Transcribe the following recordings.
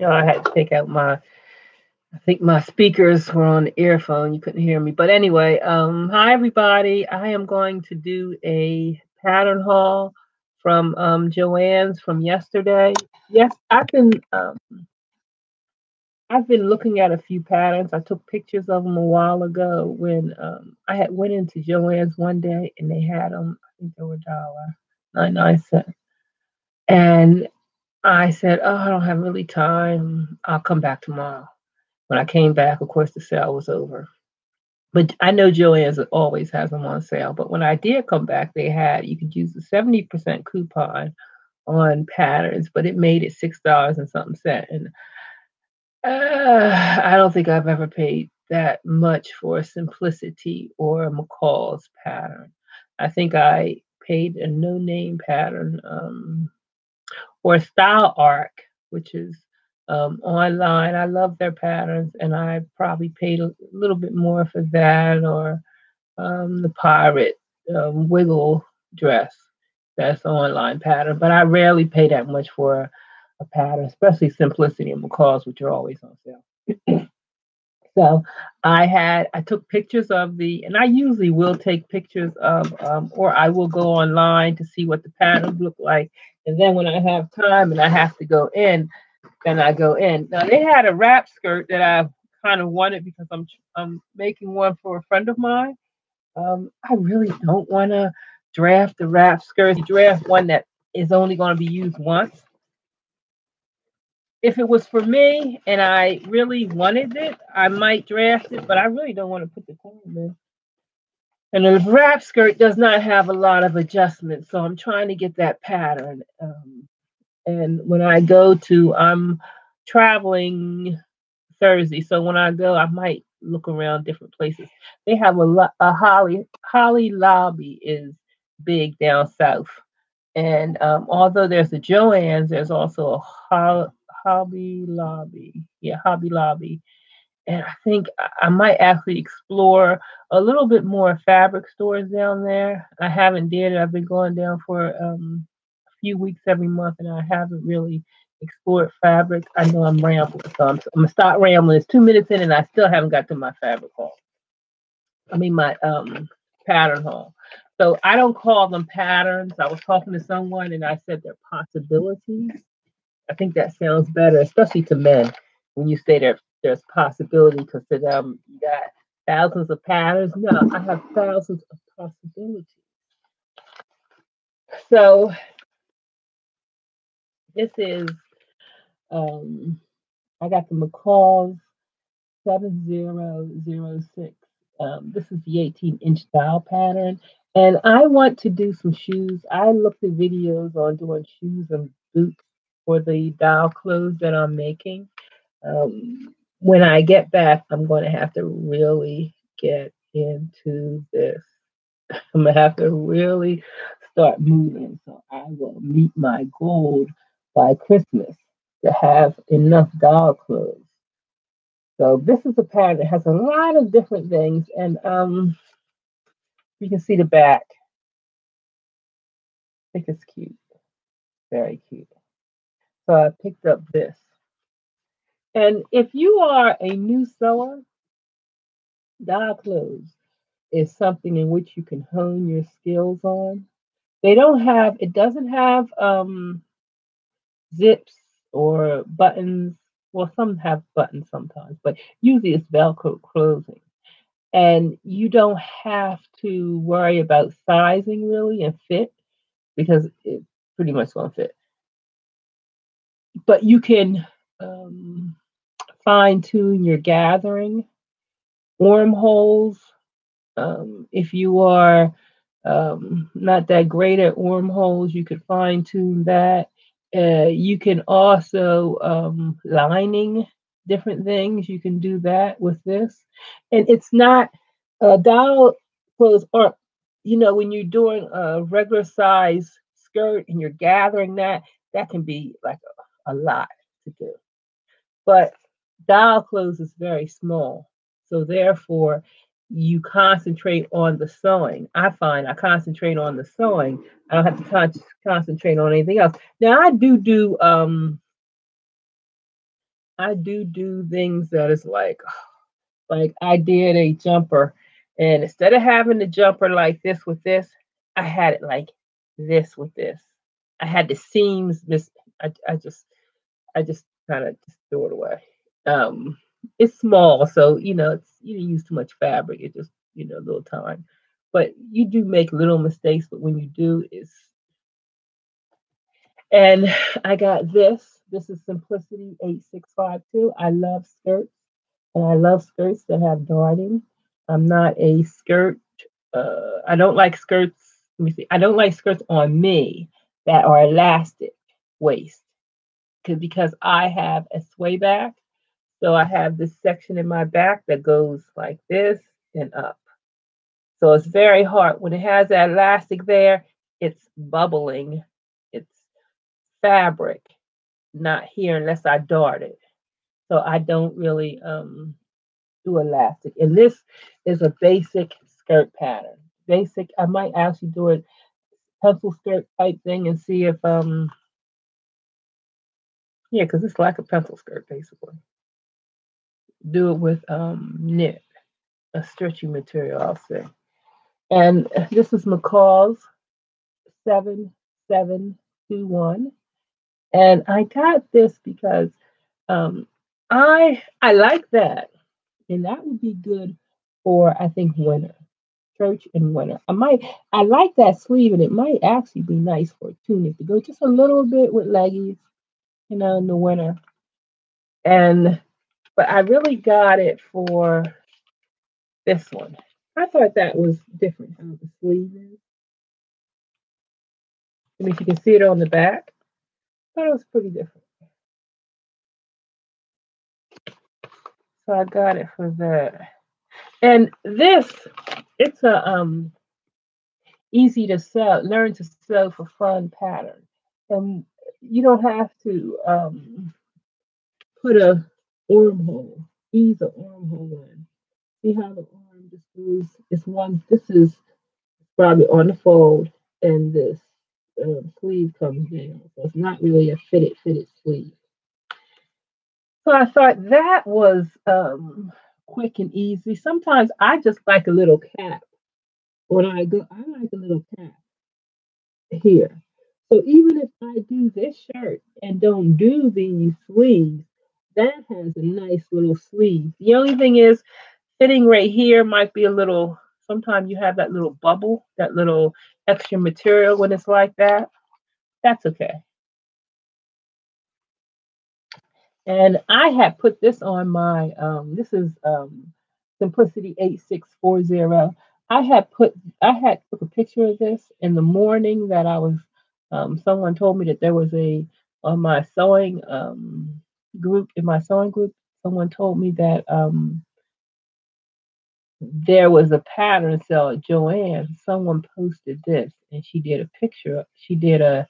I had to take out I think my speakers were on the earphone. You couldn't hear me. But anyway, hi everybody. I am going to do a pattern haul from Joann's from yesterday. Yes, I've been looking at a few patterns. I took pictures of them a while ago when I had went into Joann's one day and they had them. I think they were $1.99. And I said, "Oh, I don't have really time. I'll come back tomorrow." When I came back, of course, the sale was over. But I know Joann's always has them on sale. But when I did come back, you could use the 70% coupon on patterns, but it made it $6 and something cent. And I don't think I've ever paid that much for a Simplicity or a McCall's pattern. I think I paid a no-name pattern, or Style Arc, which is online. I love their patterns, and I probably paid a little bit more for that, or the Pirate Wiggle dress. That's an online pattern, but I rarely pay that much for a pattern, especially Simplicity and McCall's, which are always on sale. So I took pictures of and I usually will take pictures of, or I will go online to see what the patterns look like. And then when I have time and I have to go in, then I go in. Now they had a wrap skirt that I kind of wanted because I'm making one for a friend of mine. I really don't want to draft the wrap skirts. You draft one that is only going to be used once. If it was for me and I really wanted it, I might draft it, but I really don't want to put the time in. And the wrap skirt does not have a lot of adjustments, so I'm trying to get that pattern. And when I'm traveling Thursday, so when I go, I might look around different places. They have a Holly Lobby is big down south, and although there's a Joann's, there's also a Hobby Lobby. Yeah, Hobby Lobby. And I think I might actually explore a little bit more fabric stores down there. I haven't did it. I've been going down for a few weeks every month, and I haven't really explored fabric. I know I'm rambling, so I'm gonna stop rambling. It's 2 minutes in, and I still haven't got to my fabric haul. I mean my pattern haul. So I don't call them patterns. I was talking to someone, and I said they're possibilities. I think that sounds better, especially to men, when you say there's possibility, because to them you got thousands of patterns. No, I have thousands of possibilities. So this is um I got the McCall's 7006. This is the 18-inch style pattern. And I want to do some shoes. I looked at videos on doing shoes and boots for the dial clothes that I'm making. When I get back, I'm going to have to really get into this. I'm going to have to really start moving so I will meet my goal by Christmas to have enough doll clothes. So this is a pattern that has a lot of different things, and you can see the back. I think it's cute, very cute. So I picked up this. And if you are a new sewer, doll clothes is something in which you can hone your skills on. It doesn't have zips or buttons. Well, some have buttons sometimes, but usually it's Velcro clothing. And you don't have to worry about sizing really and fit because it pretty much won't fit. But you can um, fine tune your gathering, wormholes. If you are not that great at wormholes, you could fine tune that. You can also lining different things. You can do that with this, and it's not dial clothes aren't. When you're doing a regular size skirt and you're gathering that can be like a lot to do. But dial clothes is very small, so therefore you concentrate on the sewing. I find I concentrate on the sewing. I don't have to concentrate on anything else. Now I do things that is like I did a jumper, and instead of having the jumper like this with this, I had it like this with this. I had the seams this. I just kind of just threw it away. Um, it's small, so you didn't use too much fabric. It just a little time, but you do make little mistakes. But when you do, it's and I got this. This is Simplicity 8652. I love skirts, and I love skirts that have darting. I'm not a skirt. I don't like skirts. Let me see. I don't like skirts on me that are elastic waist because I have a sway back. So I have this section in my back that goes like this and up. So it's very hard. When it has that elastic there, it's bubbling. It's fabric, not here unless I dart it. So I don't really do elastic. And this is a basic skirt pattern. Basic. I might actually do a pencil skirt type thing and see if yeah, because it's like a pencil skirt basically. Do it with knit, a stretchy material, I'll say. And this is McCall's 7721. And I got this because um, I like that, and that would be good for I think winter, church in winter. I like that sleeve, and it might actually be nice for a tunic to go just a little bit with leggies, in the winter. And but I really got it for this one. I thought that was different how the sleeve is. I mean, you can see it on the back. I thought it was pretty different. So I got it for that. And this, it's a easy to sew, learn to sew for fun pattern. And you don't have to put a armhole, ease an armhole in. See how the arm just goes? It's one. This is probably on the fold, and this sleeve comes down. So it's not really a fitted sleeve. So I thought that was quick and easy. Sometimes I just like a little cap. When I go, I like a little cap here. So even if I do this shirt and don't do these sleeves, that has a nice little sleeve. The only thing is fitting right here might be a little, sometimes you have that little bubble, that little extra material when it's like that. That's okay. And I had put this on my this is Simplicity 8640. I had put I had took a picture of this in the morning that I was someone told me that there was a on my sewing group in my sewing group, someone told me that there was a pattern cell at Joanne. Someone posted this and she did a picture. She did a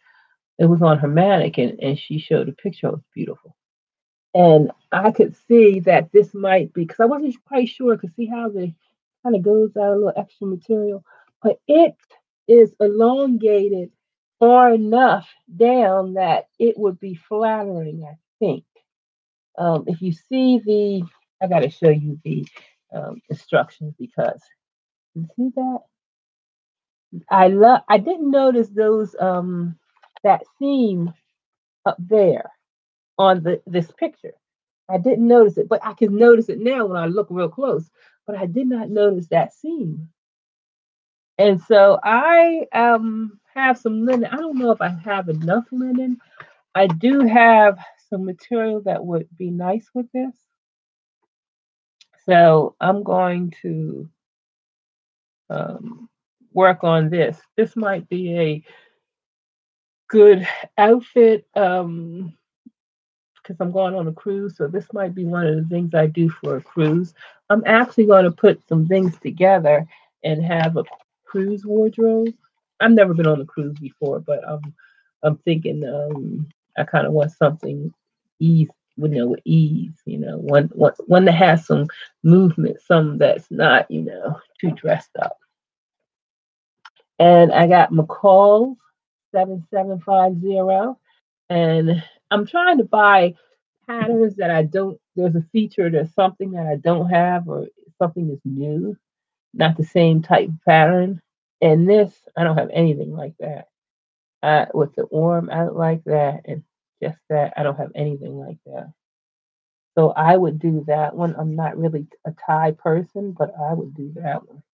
it was on her mannequin and she showed a picture. It was beautiful. And I could see that this might be because I wasn't quite sure. I could see how the kind of goes out a little extra material, but it is elongated far enough down that it would be flattering. I think if you see I got to show you the instructions because you see that I didn't notice those that seam up there on this picture. I didn't notice it, but I can notice it now when I look real close. But I did not notice that seam. And so I have some linen. I don't know if I have enough linen. I do have some material that would be nice with this. So I'm going to work on this. This might be a good outfit because I'm going on a cruise. So this might be one of the things I do for a cruise. I'm actually going to put some things together and have a cruise wardrobe. I've never been on a cruise before, but I'm thinking I kind of want something easy, with ease, one that has some movement, some that's not, too dressed up. And I got McCall 7750. And I'm trying to buy patterns that I don't, there's a feature, there's something that I don't have, or something that's new, not the same type of pattern. And this, I don't have anything like that. With the arm out like that, and just that, I don't have anything like that. So I would do that one. I'm not really a tie person, but I would do that one.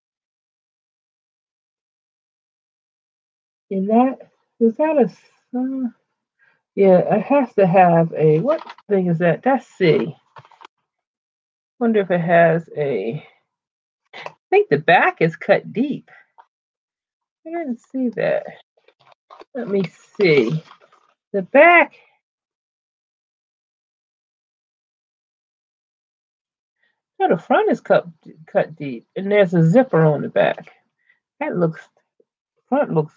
And that, is that a yeah, it has to have a, what thing is that? That's C. Wonder if it has a, I think the back is cut deep. I didn't see that. Let me see. The back, no, the front is cut deep, and there's a zipper on the back. That looks, front looks,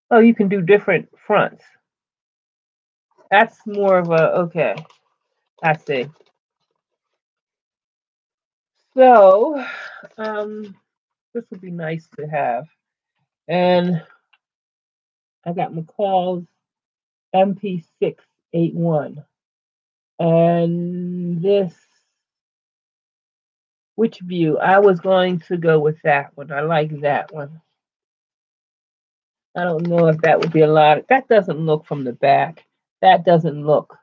oh, you can do different fronts. That's more of a, okay, I see. So, this would be nice to have. And I got McCall's MP681. And this, which view? I was going to go with that one. I like that one. I don't know if that would be a lot. That doesn't look from the back. That doesn't look.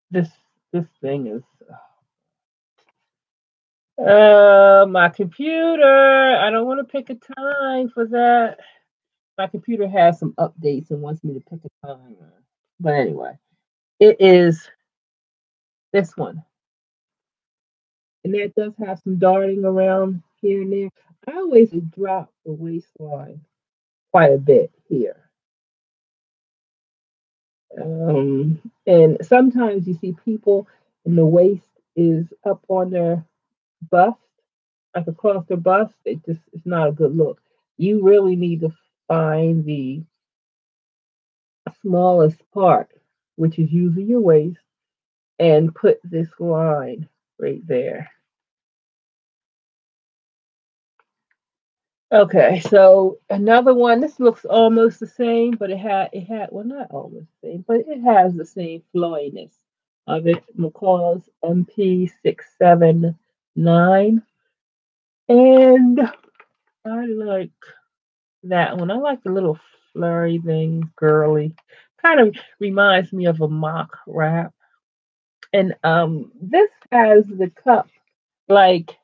This this thing is. My computer. I don't want to pick a time for that. My computer has some updates and wants me to pick a time. But anyway, it is this one. And that does have some darting around here and there. I always drop the waistline quite a bit here. And sometimes you see people and the waist is up on their bust, like across their bust. It's not a good look. You really need to find the smallest part, which is usually your waist, and put this line right there. Okay, so another one. This looks almost the same, but it had well, not almost the same, but it has the same flowiness of it. McCall's MP679, and I like that one. I like the little flurry thing, girly. Kind of reminds me of a mock wrap. And this has the cup, like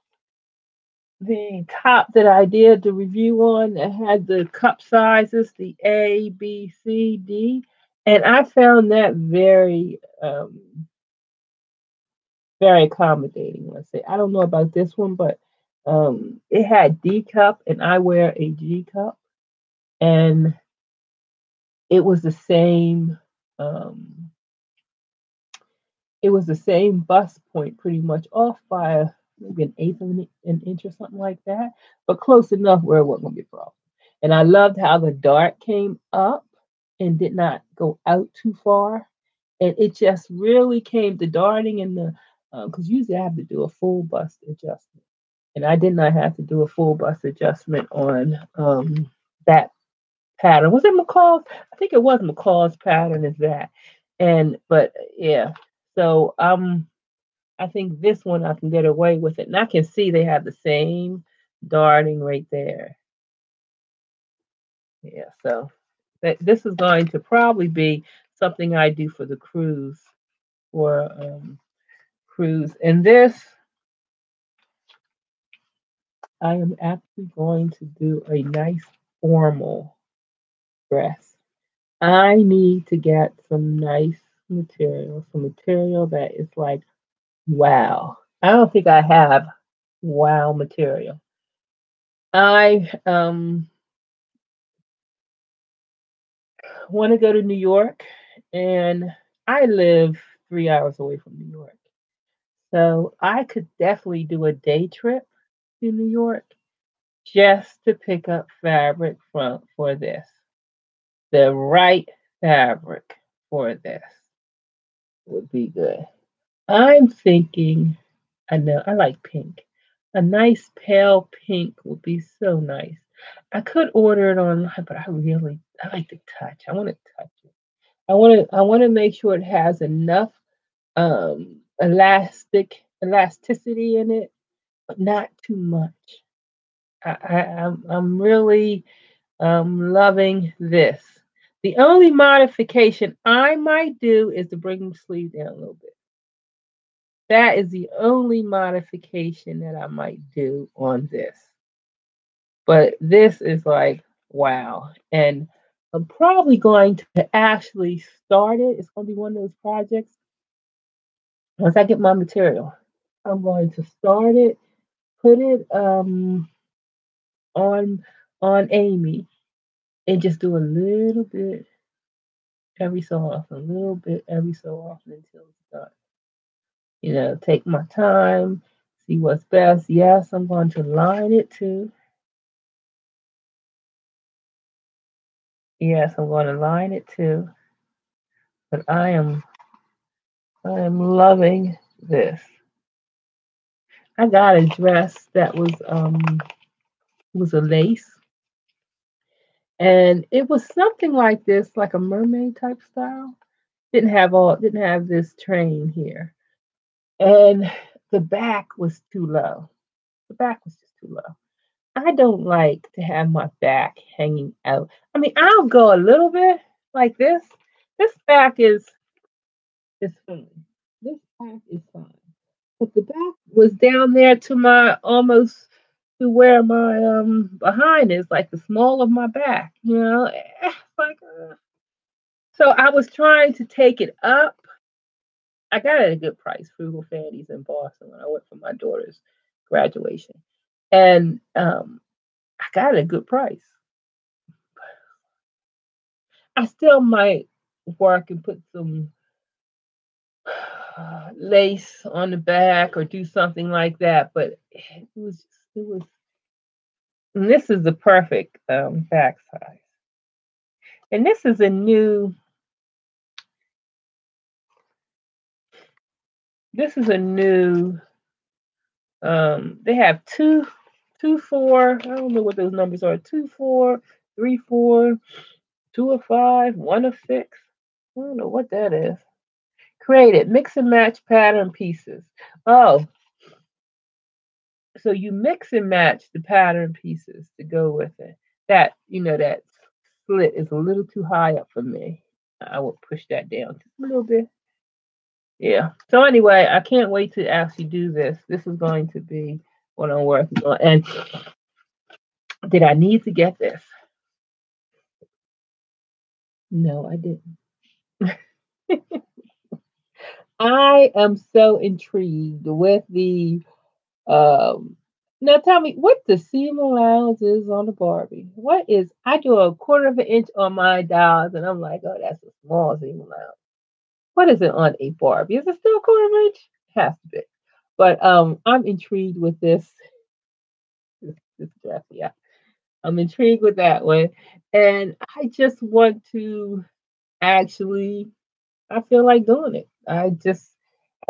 the top that I did the review on, that had the cup sizes, the A, B, C, D, and I found that very accommodating. Let's say, I don't know about this one, but it had D cup, and I wear a G cup, and it was the same. Um, it was the same bust point, pretty much off by maybe an eighth of an inch or something like that, but close enough where it wasn't gonna be a problem. And I loved how the dart came up and did not go out too far, and it just really came, the darting and the, because usually I have to do a full bust adjustment, and I did not have to do a full bust adjustment on that pattern. Was it McCall's? I think it was McCall's pattern. Is that? And but yeah, so I think this one I can get away with it, and I can see they have the same darting right there. Yeah, so this is going to probably be something I do for the cruise, or cruise. And this, I am actually going to do a nice formal dress. I need to get some nice material, some material that is like, wow. I don't think I have wow material. I want to go to New York, and I live 3 hours away from New York. So I could definitely do a day trip to New York just to pick up fabric for this. The right fabric for this would be good. I'm thinking, I know, I like pink. A nice pale pink would be so nice. I could order it online, but I like the touch. I want to touch it. I want to make sure it has enough elasticity in it, but not too much. I'm really loving this. The only modification I might do is to bring the sleeve down a little bit. That is the only modification that I might do on this. But this is like, wow. And I'm probably going to actually start it. It's going to be one of those projects. Once I get my material, I'm going to start it, put it on Amy, and just do a little bit every so often, a little bit every so often until it's done. Take my time, see what's best. Yes, I'm going to line it too. Yes, I'm going to line it too. But I am loving this. I got a dress that was a lace, and it was something like this, like a mermaid type style. Didn't have this train here, and the back was too low. The back was just too low. I don't like to have my back hanging out. I mean, I'll go a little bit like this. This back is fine. This back is fine. But the back was down there to my almost to where my behind is, like the small of my back. Like so I was trying to take it up. I got it at a good price, Frugal Fannies in Boston when I went for my daughter's graduation. And I got it at a good price. I still might work and put some lace on the back or do something like that, but it was and this is the perfect back size. And this is a new they have two four, I don't know what those numbers are, 2 4 3 4, 2 of 5, 1 of 6. I don't know what that is. Created mix and match pattern pieces. Oh, so you mix and match the pattern pieces to go with it. That slit is a little too high up for me. I will push that down just a little bit. Yeah. So anyway, I can't wait to actually do this. This is going to be what I'm working on. And did I need to get this? No, I didn't. I am so intrigued with the now tell me what the seam allowance is on the Barbie. What is I do a quarter of an inch on my dials and I'm like, oh, that's a small seam allowance. What is it on a Barbie? Is it still a quarter of an inch? Has to be. But I'm intrigued with this dress. Yeah. I'm intrigued with that one. And I just want to actually I feel like doing it. I've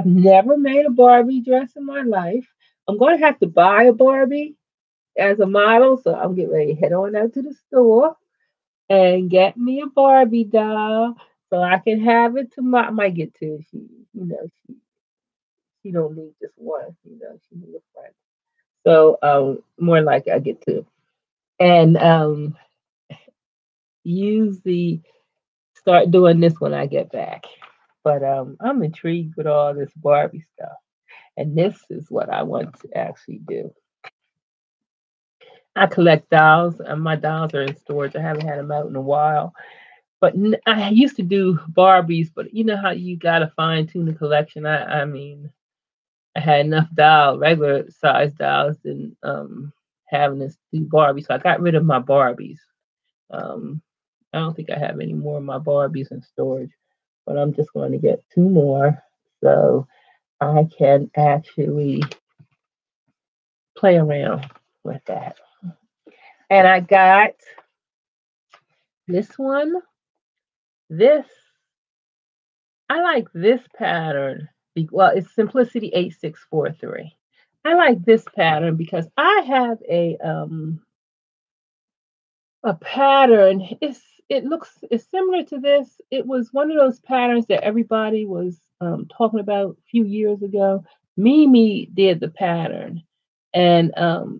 never made a Barbie dress in my life. I'm going to have to buy a Barbie as a model, so I'm getting ready to head on out to the store and get me a Barbie doll so I can have it to my. I might get two. She don't need just one. She need a friend. So more like I get two and use the start doing this when I get back. But I'm intrigued with all this Barbie stuff. And this is what I want to actually do. I collect dolls, and my dolls are in storage. I haven't had them out in a while. But I used to do Barbies, but you know how you gotta fine tune the collection. I mean, I had enough regular size dolls, and having this do Barbie, so I got rid of my Barbies. Um, I don't think I have any more of my Barbies in storage, but I'm just going to get two more so I can actually play around with that. And I got this one. This I like this pattern. Well, it's Simplicity 8643. I like this pattern because I have a pattern. It's similar to this. It was one of those patterns that everybody was talking about a few years ago. Mimi did the pattern, and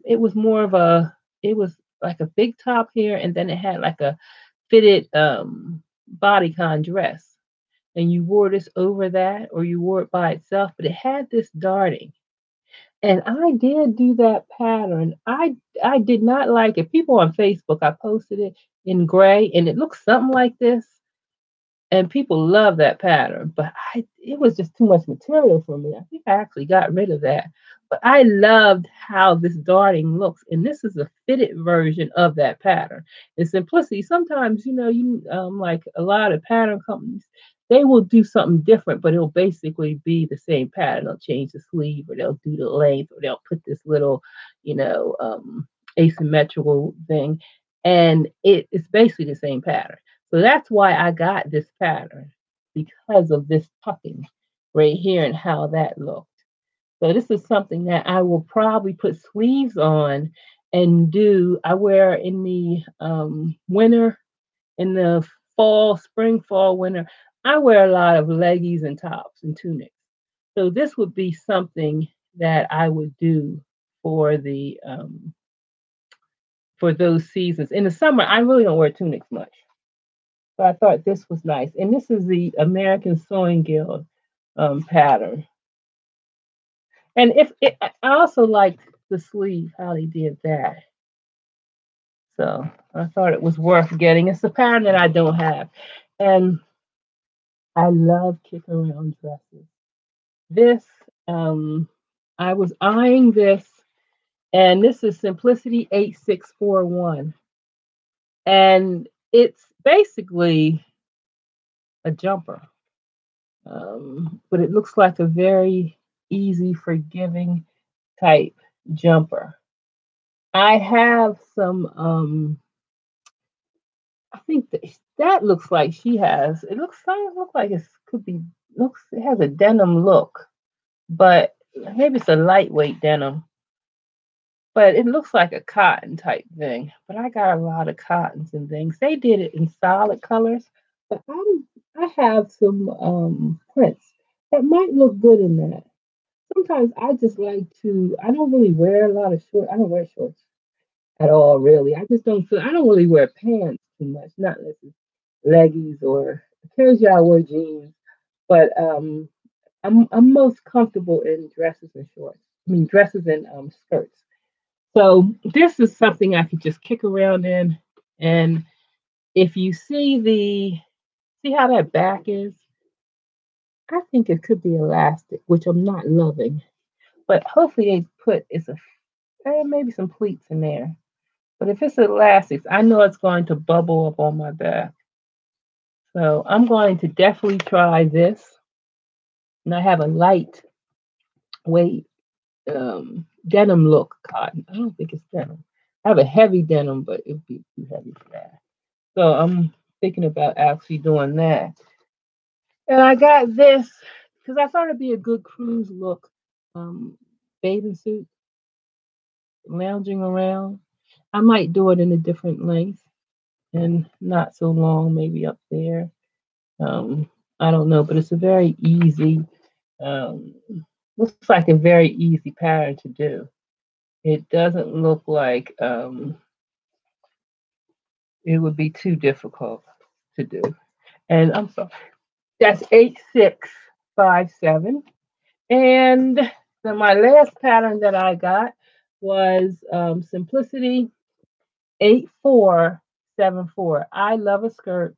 it was more of a it was like a big top here, and then it had like a fitted bodycon dress, and you wore this over that, or you wore it by itself, but it had this darting. And I did do that pattern. I did not like it. People on Facebook, I posted it in gray, and it looks something like this, and people love that pattern, but it was just too much material for me. I think I actually got rid of that. But I loved how this darting looks, and this is a fitted version of that pattern. The simplicity. Sometimes, you like a lot of pattern companies, they will do something different, but it'll basically be the same pattern. They'll change the sleeve, or they'll do the length, or they'll put this little, asymmetrical thing, and it's basically the same pattern. So that's why I got this pattern, because of this tucking right here and how that looked. So this is something that I will probably put sleeves on and do. I wear in the winter, in the fall, spring, fall, winter. I wear a lot of leggies and tops and tunics. So this would be something that I would do for the for those seasons. In the summer, I really don't wear tunics much. So I thought this was nice. And this is the American Sewing Guild pattern. And if it, I also liked the sleeve, how they did that. So I thought it was worth getting. It's a pattern that I don't have. And I love kick around dresses. This, um, I was eyeing this, and this is Simplicity 8641. And it's basically a jumper. But it looks like a very easy, forgiving type jumper. I have some. I think that looks like she has. It looks kind of look like it could be looks. It has a denim look, but maybe it's a lightweight denim. But it looks like a cotton type thing. But I got a lot of cottons and things. They did it in solid colors, but I have some prints that might look good in that. Sometimes I just like to. I don't really wear a lot of short. I don't wear shorts at all, really. I just don't feel. I don't really wear pants too much. Not unless it's leggies or occasionally I wear jeans. But I'm most comfortable in dresses and shorts. I mean dresses and skirts. So this is something I could just kick around in. And if you see how that back is, I think it could be elastic, which I'm not loving. But hopefully they put it's a maybe some pleats in there. But if it's elastics, I know it's going to bubble up on my back. So I'm going to definitely try this. And I have a light weight denim look cotton. I don't think it's denim. I have a heavy denim, but it would be too heavy for that. So I'm thinking about actually doing that. And I got this because I thought it'd be a good cruise look. Um, Bathing suit, lounging around. I might do it in a different length and not so long, maybe up there. Um, I don't know, but it's a very easy, um, looks like a very easy pattern to do. It doesn't look like it would be too difficult to do. And I'm sorry, that's 8657. And then my last pattern that I got was Simplicity 8474. I love a skirt,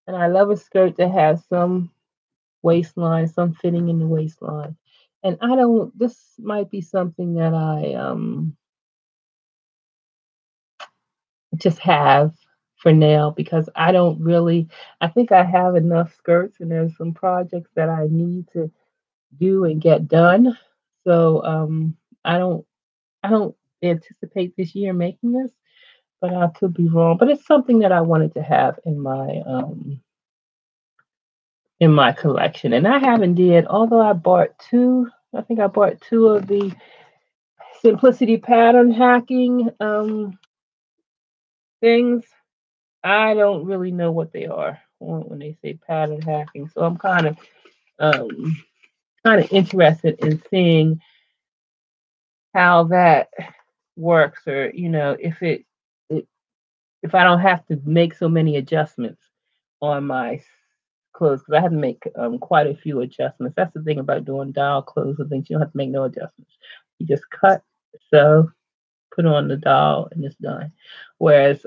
and I love a skirt that has some waistline, some fitting in the waistline. And I don't, this might be something that I just have for now because I don't really, I think I have enough skirts and there's some projects that I need to do and get done. So I don't anticipate this year making this, but I could be wrong. But it's something that I wanted to have in my in my collection. And I haven't did, although I bought two, I think I bought two of the Simplicity pattern hacking things. I don't really know what they are when they say pattern hacking. So I'm um kind of interested in seeing how that works, or it if I don't have to make so many adjustments on my clothes, because I had to make quite a few adjustments. That's the thing about doing dial clothes and things. You don't have to make no adjustments. You just cut, sew, put on the dial, and it's done. Whereas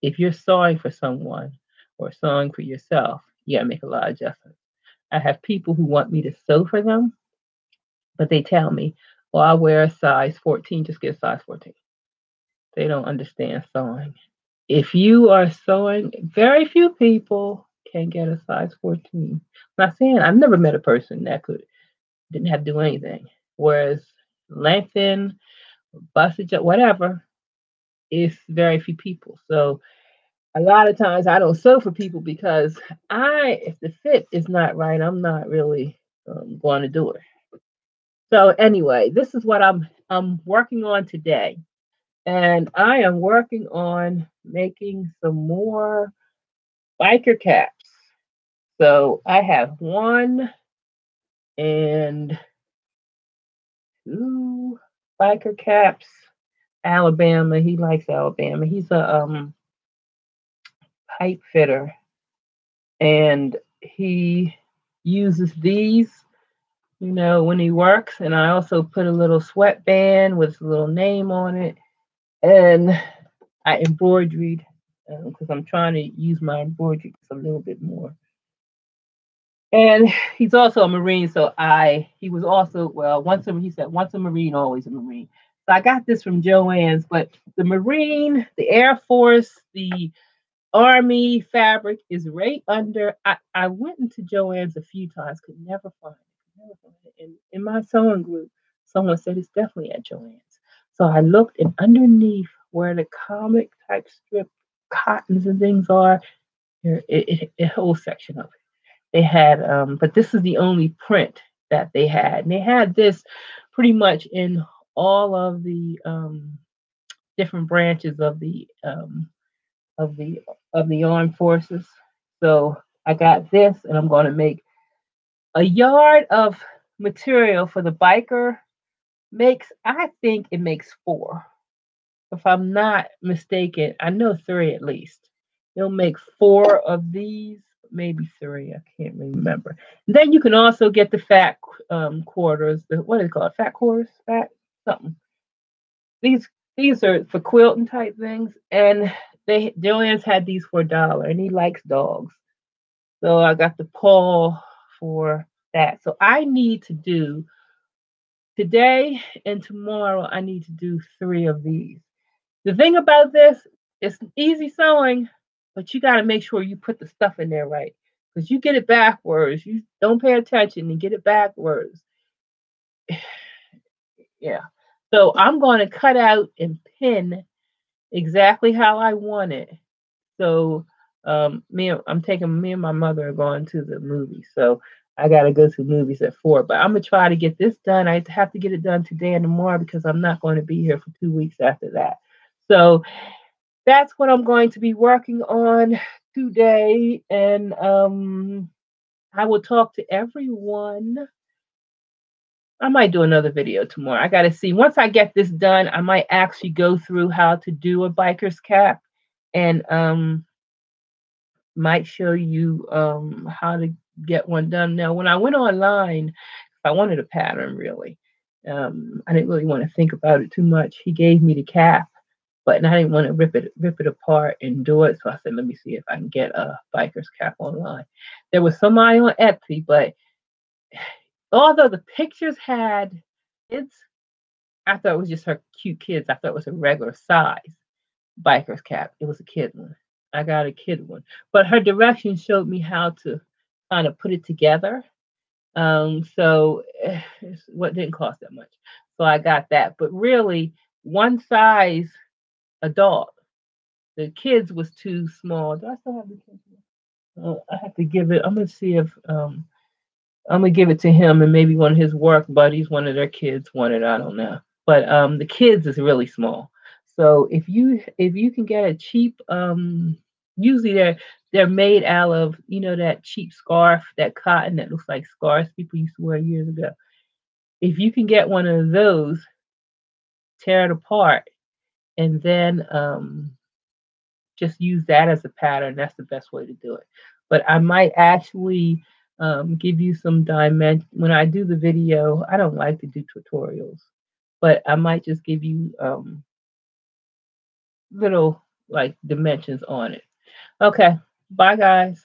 if you're sewing for someone or sewing for yourself, you gotta make a lot of adjustments. I have people who want me to sew for them, but they tell me, well, I wear a size 14, just get a size 14. They don't understand sewing. If you are sewing, very few people can get a size 14. I'm not saying I've never met a person that didn't have to do anything. Whereas lengthen, bust it up, whatever, is very few people. So a lot of times I don't sew for people because if the fit is not right, I'm not really going to do it. So anyway, this is what I'm working on today. And I am working on making some more biker caps. So I have one and two biker caps. Alabama, he likes Alabama. He's a pipe fitter, and he uses these, when he works. And I also put a little sweatband with a little name on it, and I embroidered because I'm trying to use my embroidery a little bit more. And he's also a Marine, so he was also, well, he said once a Marine, always a Marine. So I got this from Joann's, but the Marine, the Air Force, the Army fabric is right under. I went into Joann's a few times, could never find it. Never find it. And in my sewing group, someone said it's definitely at Joann's. So I looked, and underneath where the comic type strip cottons and things are, a whole section of it. They had, but this is the only print that they had. And they had this pretty much in all of the different branches of the of the armed forces. So I got this, and I'm going to make a yard of material for the biker. I think it makes four. If I'm not mistaken, I know three at least. They'll make four of these, maybe three. I can't remember. And then you can also get the fat quarters. What is it called? Fat quarters? Fat something. These these are for quilting type things, and Joanne's had these for $1, and he likes dogs. So I got the paw for that. So I need to do today and tomorrow. I need to do three of these. The thing about this, it's easy sewing, but you got to make sure you put the stuff in there right. Because you get it backwards, you don't pay attention and get it backwards. Yeah. So I'm going to cut out and pin exactly how I want it. So I'm taking me and my mother are going to the movies. So I gotta go to movies at 4. But I'm gonna try to get this done. I have to get it done today and tomorrow because I'm not going to be here for 2 weeks after that. So that's what I'm going to be working on today. And I will talk to everyone. I might do another video tomorrow. I gotta see. Once I get this done, I might actually go through how to do a biker's cap, and might show you how to get one done. Now, when I went online, I wanted a pattern really. I didn't really want to think about it too much. He gave me the cap, but I didn't want to rip it apart and do it. So I said, let me see if I can get a biker's cap online. There was somebody on Etsy, but although the pictures had kids, I thought it was just her cute kids. I thought it was a regular size biker's cap. It was a kid one. I got a kid one, but her directions showed me how to kind of put it together. So what didn't cost that much. So I got that, but really one size adult. The kids was too small. Do I still have the kids? I have to give it. I'm gonna see if I'm gonna give it to him and maybe one of his work buddies, one of their kids want it. I don't know, but the kids is really small. So if you can get a cheap usually they're made out of that cheap scarf, that cotton that looks like scarves people used to wear years ago. If you can get one of those, tear it apart, and then just use that as a pattern. That's the best way to do it. But I might actually give you some dimension when I do the video. I don't like to do tutorials, but I might just give you little like dimensions on it. Okay, bye guys.